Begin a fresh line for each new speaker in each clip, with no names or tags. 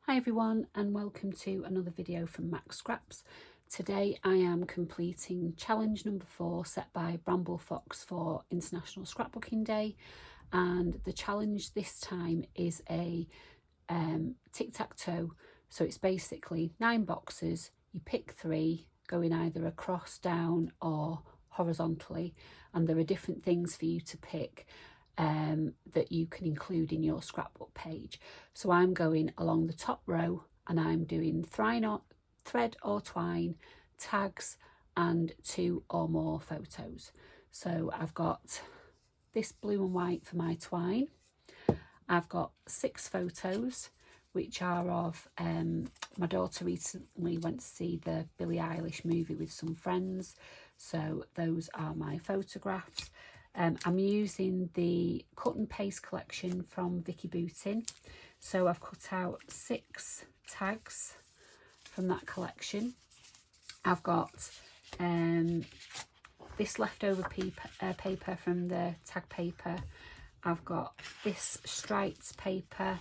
Hi everyone and welcome to another video from Max Scraps. Today I am completing challenge number 4 set by Bramble Fox for International Scrapbooking Day, and the challenge this time is a tic-tac-toe. So it's basically 9 boxes, you pick 3 going either across, down or horizontally, and there are different things for you to pick that you can include in your scrapbook page. So I'm going along the top row and I'm doing thread or twine, tags and 2 or more photos. So I've got this blue and white for my twine. I've got 6 photos which are of my daughter recently went to see the Billie Eilish movie with some friends, so those are my photographs. I'm using the cut and paste collection from Vicki Boutin, so I've cut out 6 tags from that collection. I've got this leftover paper from the tag paper. I've got this striped paper,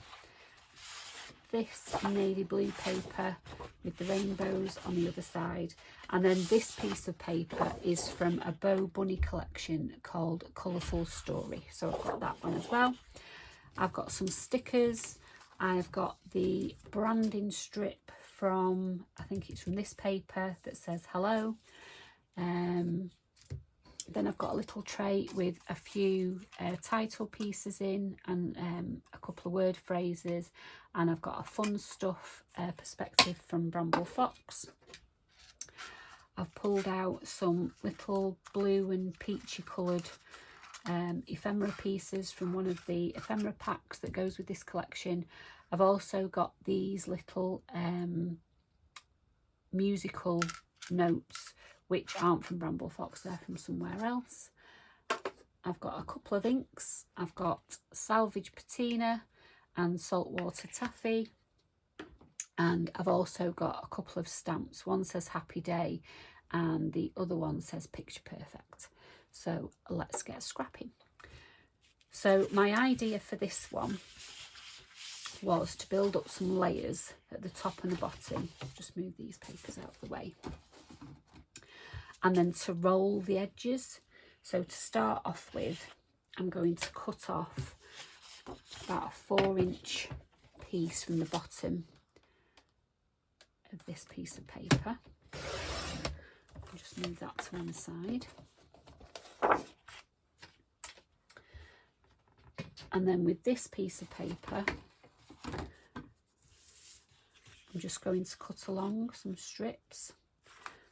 this navy blue paper with the rainbows on the other side, and then this piece of paper is from a Bo Bunny collection called Colourful Story, so I've got that one as well. I've got some stickers. I've got the branding strip from, I think it's from this paper, that says hello. Then I've got a little tray with a few title pieces in and a couple of word phrases, and I've got a fun stuff perspective from Bramble Fox. I've pulled out some little blue and peachy coloured ephemera pieces from one of the ephemera packs that goes with this collection. I've also got these little musical notes which aren't from Bramble Fox, they're from somewhere else. I've got a couple of inks. I've got salvage patina and saltwater taffy, and I've also got a couple of stamps. One says happy day and the other one says picture perfect. So let's get scrapping. So my idea for this one was to build up some layers at the top and the bottom. Just move these papers out of the way. And then to roll the edges. So to start off with, I'm going to cut off about a 4-inch piece from the bottom of this piece of paper. I'll just move that to one side. And then with this piece of paper, I'm just going to cut along some strips.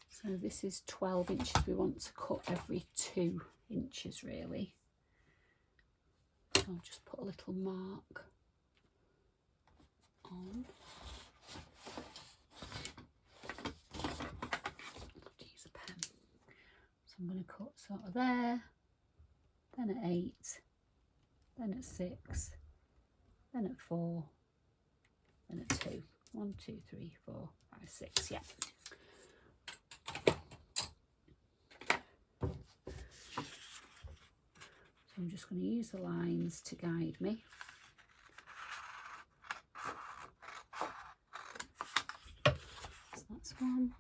So this is 12 inches. We want to cut every 2 inches really. So I'll just put a little mark on. I'll use a pen. So I'm going to cut sort of there, then at 8, then at 6, then at 4, then at 2. 1, 2, 3, 4, 5, 6, yeah. I'm just going to use the lines to guide me. So that's 1.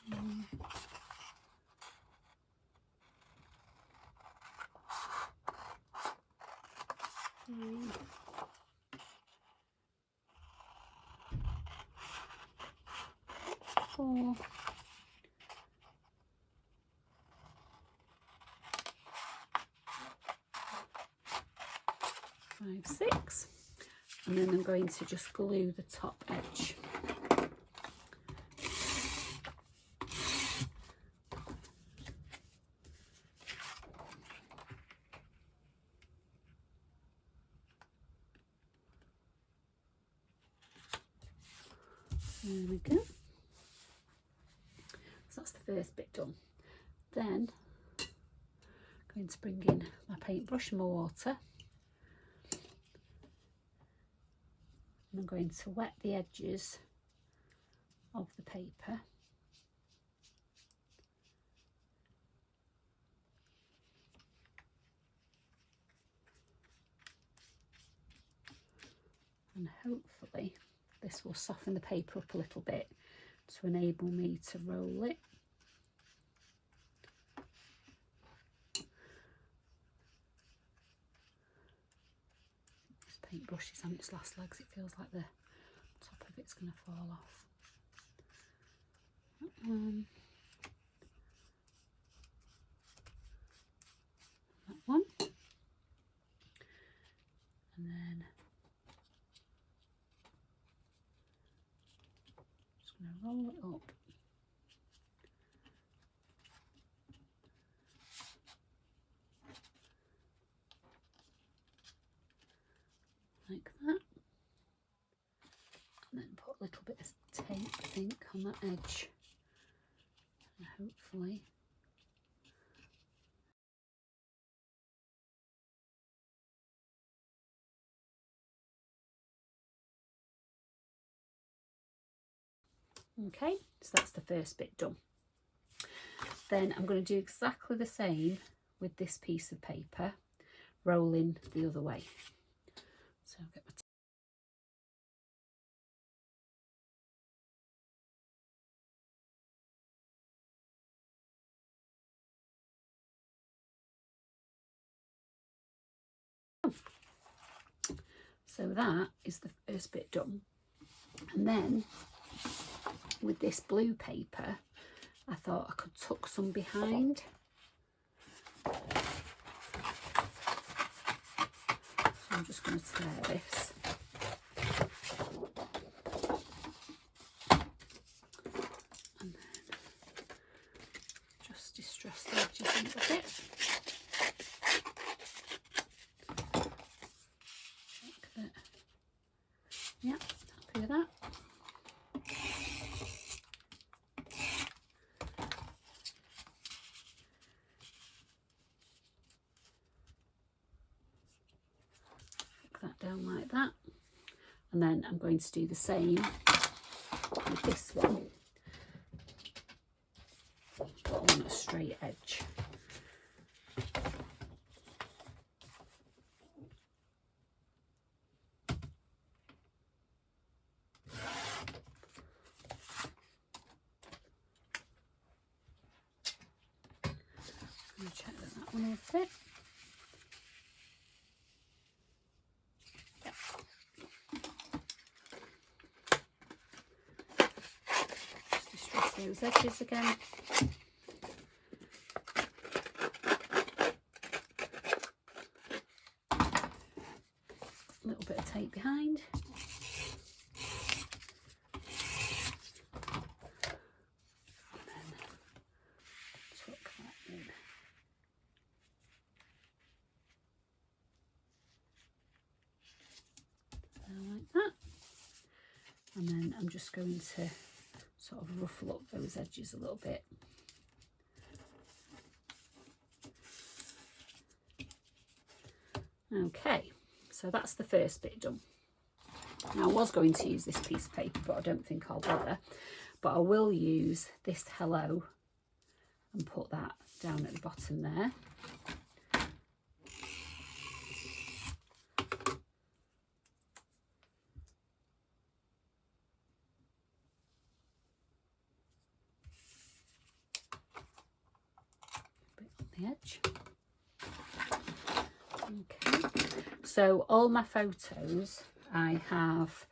2. 3. 4. 5, 6, and then I'm going to just glue the top edge. There we go. So that's the first bit done. Then I'm going to bring in my paintbrush and my water. And I'm going to wet the edges of the paper. and hopefully this will soften the paper up a little bit to enable me to roll it. This paintbrush is on its last legs. It feels like the top of it's going to fall off. That one. And then just going to roll it up. Like that. And then put a little bit of tape, I think, on that edge. And hopefully okay, so that's the first bit done. Then I'm going to do exactly the same with this piece of paper, rolling the other way. So I'll get my so that is the first bit done. And then with this blue paper, I thought I could tuck some behind. So I'm just going to tear this. And then just distress the edges a little bit. Like that. Yeah, happy with that. That down like that, and then I'm going to do the same with this one, but on a straight edge. I'm going to check that one will fit. Those edges again. A little bit of tape behind. And then tuck that in. Like that. And then I'm just going to sort of ruffle up those edges a little bit. Okay, so that's the first bit done. Now I was going to use this piece of paper, but I don't think I'll bother. But I will use this hello and put that down at the bottom there. Edge. Okay, so all my photos I have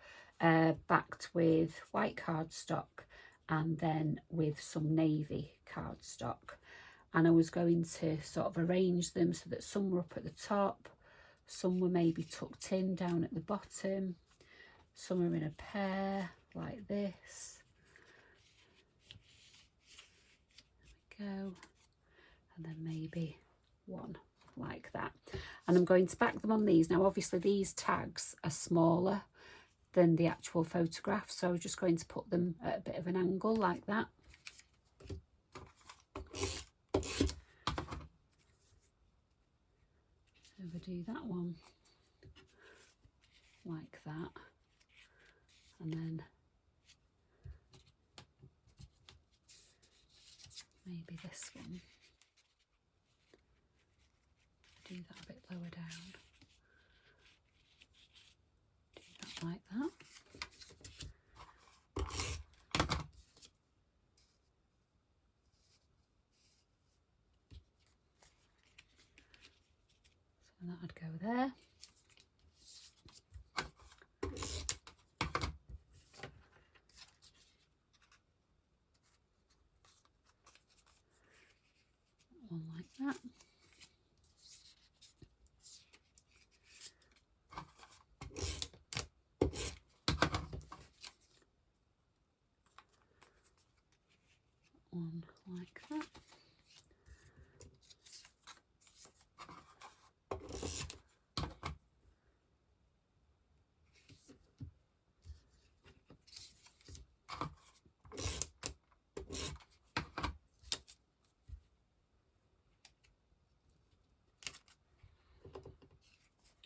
backed with white cardstock and then with some navy cardstock, and I was going to sort of arrange them so that some were up at the top, some were maybe tucked in down at the bottom, some are in a pair like this. There we go. And then maybe one like that. And I'm going to back them on these. Now obviously these tags are smaller than the actual photograph, so I'm just going to put them at a bit of an angle like that. So if I do that one like that, and then maybe this one, do that a bit lower down, do that like that. So that'd go there. One like that. One like that.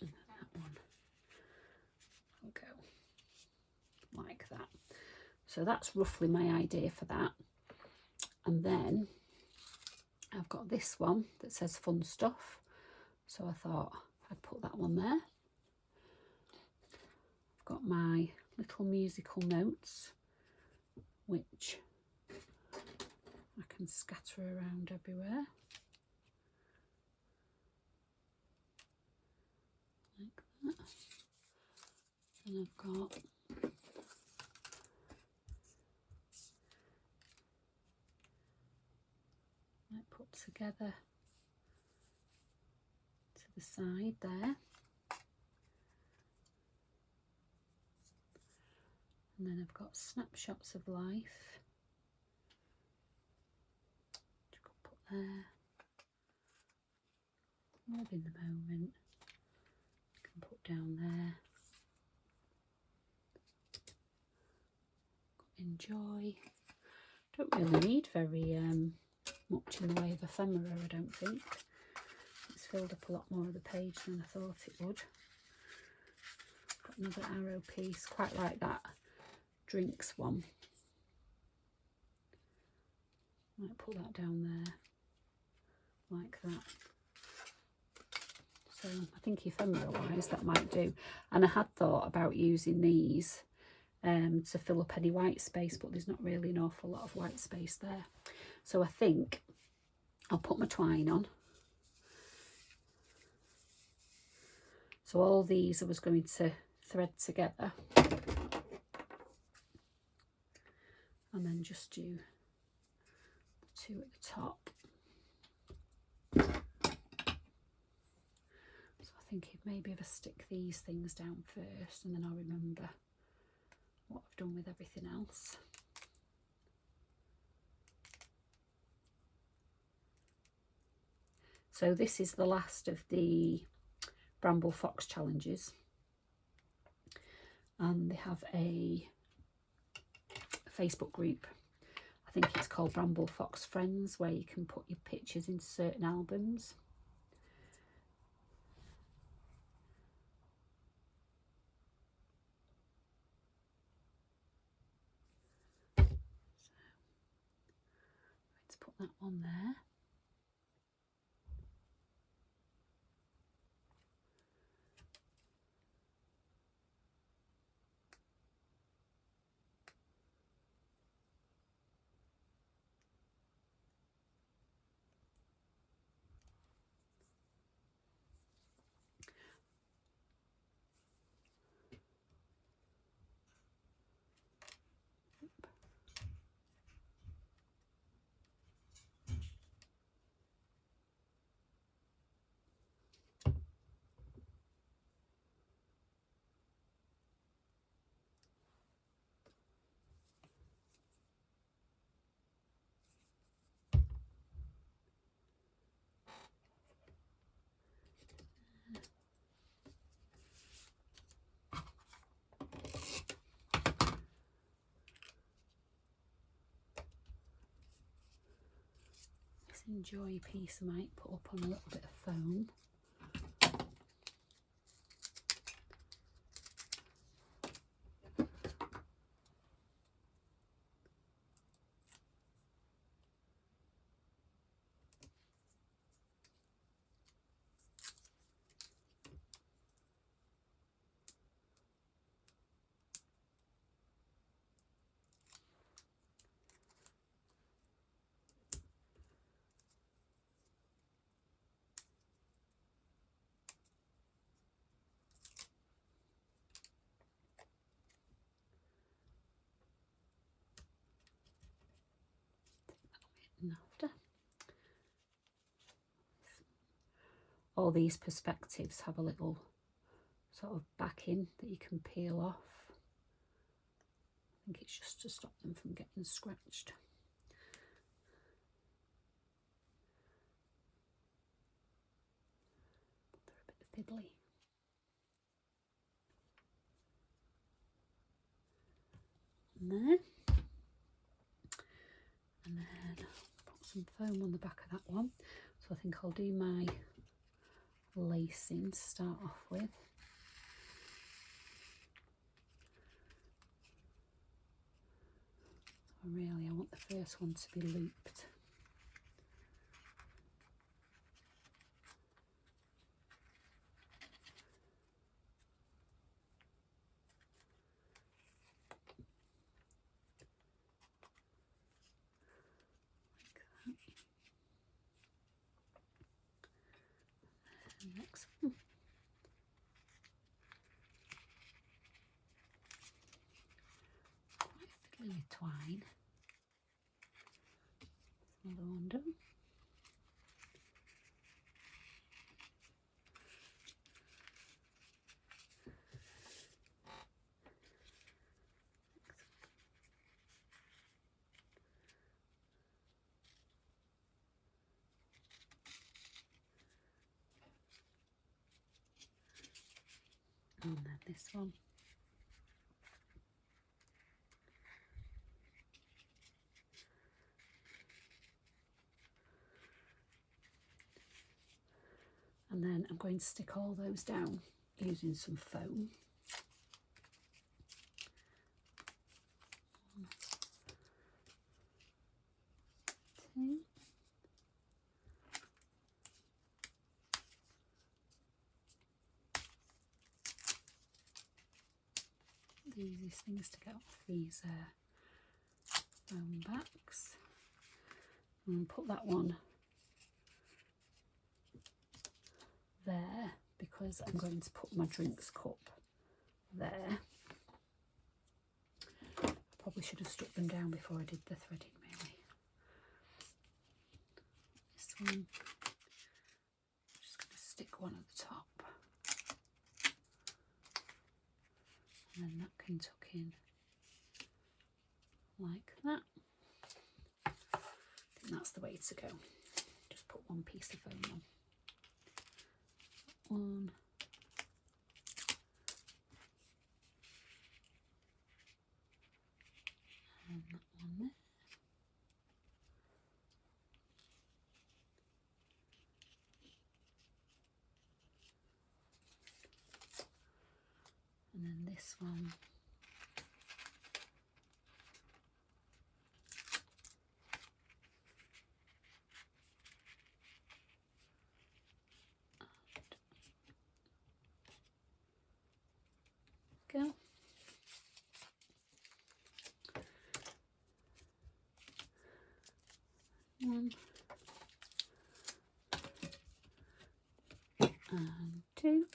And then that one will go like that. So that's roughly my idea for that. And then I've got this one that says fun stuff. So I thought I'd put that one there. I've got my little musical notes, which I can scatter around everywhere. Like that. And I've got put together to the side there, and then I've got snapshots of life, which I could put there. Live in the moment, I can put down there. Enjoy. Don't really need very much in the way of ephemera, I don't think. It's filled up a lot more of the page than I thought it would. Got another arrow piece, quite like that drinks one. Might put that down there, like that. So I think ephemera wise that might do. And I had thought about using these to fill up any white space, but there's not really an awful lot of white space there. So I think I'll put my twine on. So all these I was going to thread together and then just do the two at the top. So I think maybe if I stick these things down first, and then I'll remember what I've done with everything else. So this is the last of the Bramble Fox challenges, and they have a Facebook group. I think it's called Bramble Fox Friends, where you can put your pictures into certain albums. So let's put that one there. Enjoy piece I might put up on a little bit of foam. and after. All these perspectives have a little sort of backing that you can peel off. I think it's just to stop them from getting scratched. They're a bit fiddly. And there. And then put some foam on the back of that one. So I think I'll do my lacing to start off with. So really, I want the first one to be looped. Next one. Quite fiddly with twine. Another one done. And then this one. And then I'm going to stick all those down using some foam. One, two. The easiest things to get off these foam backs. And put that one there because I'm going to put my drinks cup there. I probably should have stuck them down before I did the threading, really. This one, I'm just going to stick one at the top. And then that can tuck in like that. I think that's the way to go. Just put one piece of foam on. One. And that one there. And then this one. Go. One. And two.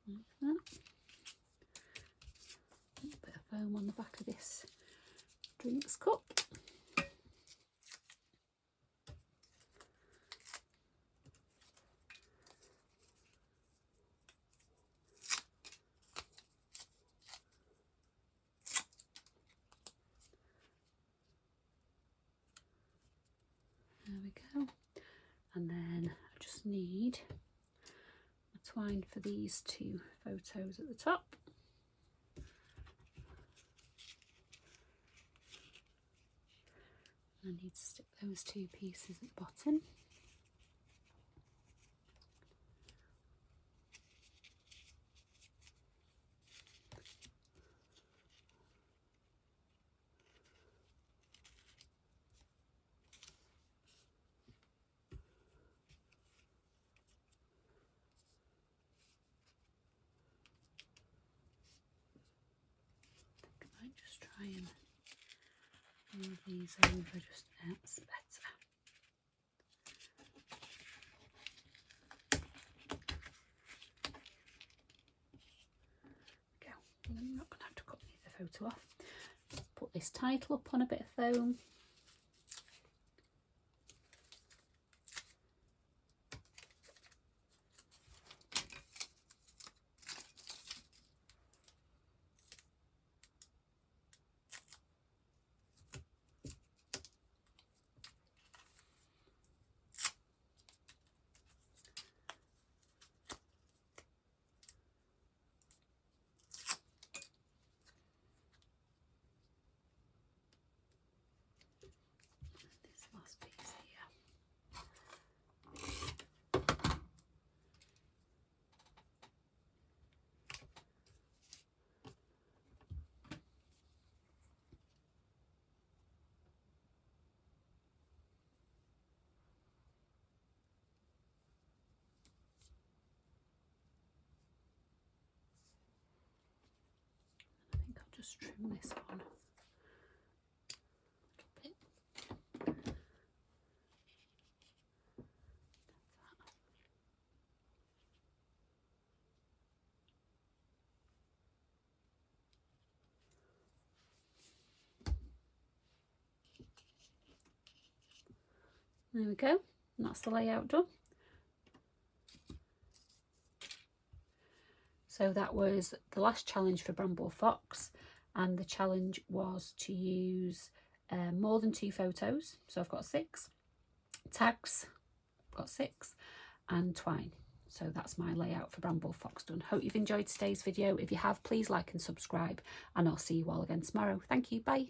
Like that. A bit of foam on the back of this drinks cup. There we go. And then I just need a twine for these two photos at the top. I need to stick those two pieces at the bottom. just try and move these over just that's better. Go. I'm not going to have to cut the photo off. Put this title up on a bit of foam. Last piece here. I think I'll just trim this one a little bit. There we go, and that's the layout done. So that was the last challenge for Bramble Fox, and the challenge was to use more than 2 photos. So I've got 6 tags, I've got 6, and twine. So that's my layout for Bramble Fox done. Hope you've enjoyed today's video. If you have, please like and subscribe, and I'll see you all again tomorrow. Thank you, bye.